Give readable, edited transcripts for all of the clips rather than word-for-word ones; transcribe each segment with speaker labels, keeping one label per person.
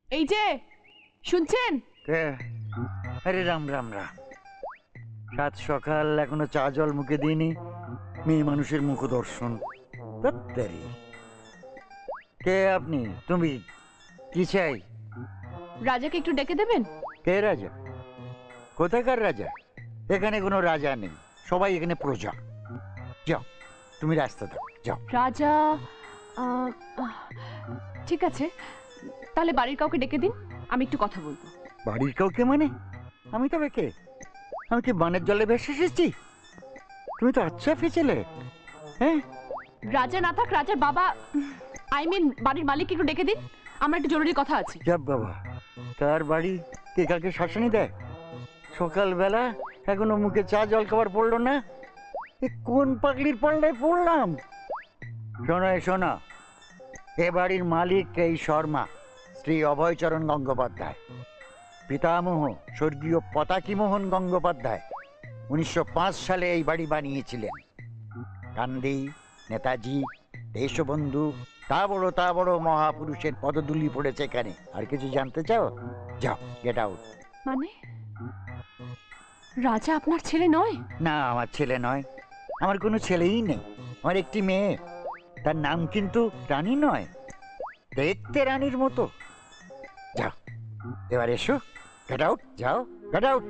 Speaker 1: এই যে শুনছেন?
Speaker 2: আরে রাম রাম রাম, সাত সকাল এখনো চা জল মুখে দিইনি, মেয়ে মানুষের মুখ দর্শন। কে আপনি? তুমি কি চাই?
Speaker 1: রাজাকে একটু ডেকে দেবেন?
Speaker 2: কে রাজা? কোথাকার রাজা? এখানে কোনো রাজা নেই, সবাই এখানে প্রজা। যাও, তুমি রাস্তা দাও, যাও।
Speaker 1: রাজা? আহ, আহ, ঠিক আছে, তাহলে বাড়ির কাউকে ডেকে দিন, আমি একটু কথা বলবো।
Speaker 2: বাড়ির কাউকে মানে? আমি তবে কে? আমি কি বানের জলে ভেসে এসেছি? তুমি তো আচ্ছা ফেঁচেলে। হ্যাঁ,
Speaker 1: রাজা না থাক, রাজার বাবা, আই মিন বাড়ির মালিক একটু ডেকে দিন, আমার একটু জরুরি কথা আছে।
Speaker 2: যাব বাবা, তার বাড়ি কে কাকে শাসনি দেয়? সকালবেলা এখনো মুখে চা জল খাবার পড়লো না, এ কোন পাগলির পাল্লায় পড়লাম? শোনো শোনো, এ বাড়ির মালিক এই শর্মা, শ্রী অভয়চরণ গঙ্গোপাধ্যায়। পিতামহ স্বর্গীয় পতাকিমোহন গঙ্গোপাধ্যায় 1905 সালে এই বাড়ি বানিয়েছিলেন। গান্ধী, নেতাজি, দেশবন্ধু, তা বড় মহাপুরুষের পদধূলি পড়েছে এখানে। আর কিছু জানতে চাও? যাও, গেট আউট।
Speaker 1: মানে রাজা আপনার ছেলে নয়?
Speaker 2: না, আমার ছেলে নয়, আমার কোনো ছেলেই নেই। আমার একটি মেয়ে, তার নাম কিন্তু রানী নয়, দেখতে রানীর মতো। যাও, এবার এসো, গেট আউট, যাও, গেট আউট।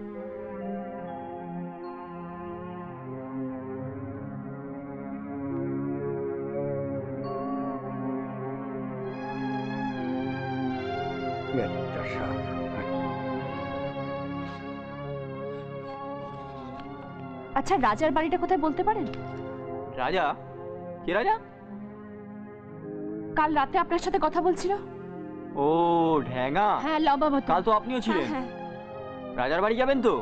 Speaker 1: আচ্ছা, রাজার বাড়িটা কোথায় বলতে পারেন?
Speaker 3: রাজা? কে রাজা?
Speaker 1: কাল রাতে আপনার সাথে কথা বলছিল।
Speaker 3: ও ঢ্যাঙা,
Speaker 1: হ্যাঁ, লম্বা মতো।
Speaker 3: কাল তো আপনিও ছিলেন।
Speaker 1: হ্যাঁ,
Speaker 3: রাজার বাড়ি যাবেন তো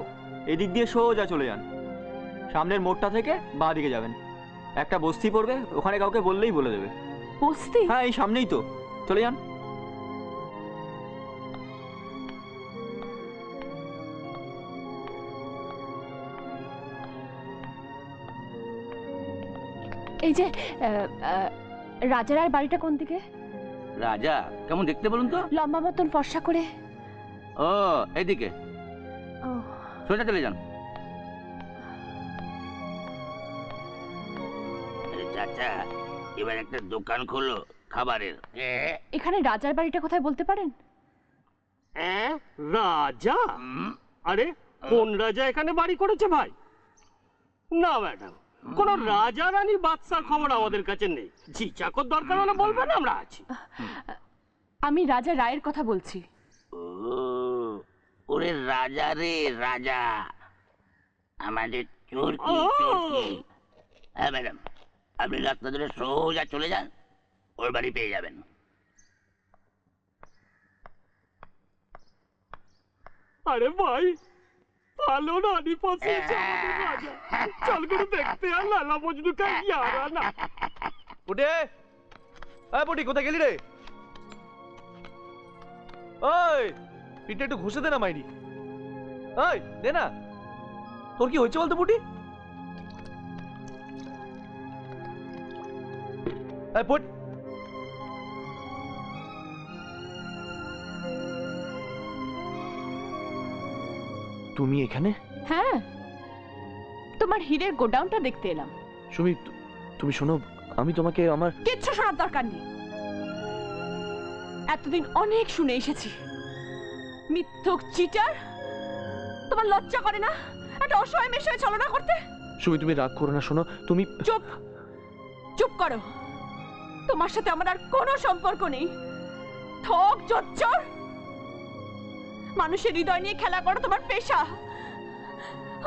Speaker 3: এদিক দিয়ে সোজা চলে যান, সামনের মোড়টা থেকে বাঁ দিকে যাবেন, একটা বস্তি পড়বে, ওখানে কাউকে বললেই বলে দেবে।
Speaker 1: বস্তি?
Speaker 3: হ্যাঁ, এই সামনেই তো, চলে যান।
Speaker 1: এই যে রাজার আর বাড়িটা কোন দিকে?
Speaker 4: রাজা কেমন দেখতে বলুন তো?
Speaker 1: লম্বা মতন, ফর্সা করে।
Speaker 4: ও এইদিকে,
Speaker 1: ও,
Speaker 4: সোজা চলে যান। আরে চাচা, এবার একটা দোকান খোলো খাবারের।
Speaker 1: এখানে রাজার বাড়িটা কোথায় বলতে পারেন?
Speaker 5: রাজা? আরে কোন রাজা এখানে বাড়ি করেছে ভাই? না ম্যাডাম, কোন রাজা রানী বাদশার খবর আমাদের কাছে নেই। জি চাকর দরকার হলে বলবেন, আমরা আছি।
Speaker 1: আমি রাজা রায়ের কথা বলছি।
Speaker 4: ও ওরে রাজা রে রাজা, আমাদের চোরকি চোরকি। হ্যাঁ ম্যাডাম, আপনি রাস্তা ধরে সোজা চলে যান, ওর বাড়ি পেয়ে যাবেন।
Speaker 5: আরে ভাই, ভালো রানী পাশিয়েছে আমাদের রাজা। চল করে দেখতে আর লালা মজনু কা ইয়ারা না।
Speaker 3: পুটে, এই পুটি, কোথায় গেলি রে? ওই পিঠে একটু ঘষে দে না মাইরি। ওই দে না, তোর কি হয়েছে বলতো পুটি? এই পুট, তুমি এখানে?
Speaker 1: হ্যাঁ, তোমার হীরের গোডাউনটা দেখতে এলাম।
Speaker 3: সুমি, তুমি শোনো, আমি তোমাকে আমার
Speaker 1: কিচ্ছু শোনার দরকার নেই। এতদিন অনেক শুনে এসেছি, মিথ্যুক, চিটার। তোমার লজ্জা করে না একটা অসহায় মেয়ের সঙ্গে ছলনা করতে?
Speaker 3: সুমি, তুমি রাগ করো না, শোনো তুমি।
Speaker 1: চুপ, চুপ করো। তোমার সাথে আমার আর কোনো সম্পর্ক নেই। ঠক, জোচ্চর, মানুষের হৃদয় নিয়ে খেলা করো তোমার পেশা।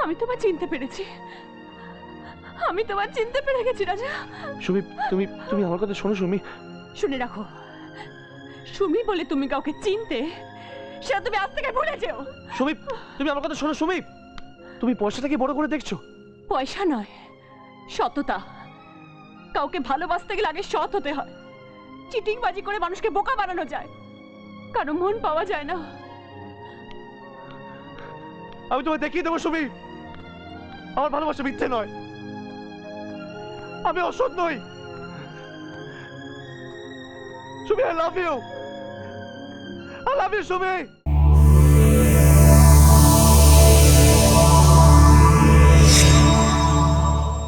Speaker 1: আমি তোমার চিনতে পেরেছি, আমি তোমার চিনতে পেরে গেছি রাজা।
Speaker 3: সুমি, তুমি তুমি আমার কথা শোনো সুমি।
Speaker 1: শুনে রাখো, সুমি বলে তুমি কাউকে চিনতে, সেটা তুমি আজ থেকে ভুলে যেও।
Speaker 3: সুমি, তুমি আমার কথা শোনো সুমি। তুমি পয়সাটাকে বড় করে দেখছো?
Speaker 1: পয়সা নয়, সততা। কাউকে ভালোবাসতে গেলে আগে সৎ হতে হয়। চিটিংবাজি করে মানুষকে বোকা বানানো যায়, কারো মন পাওয়া যায় না।
Speaker 3: আমি তোমায় দেখিয়ে দেবো সুমি, আমার ভালোবাসা মিথ্যে নয়, আমি অসৎ নই। Sumi, I love you,
Speaker 6: I love you, Sumi.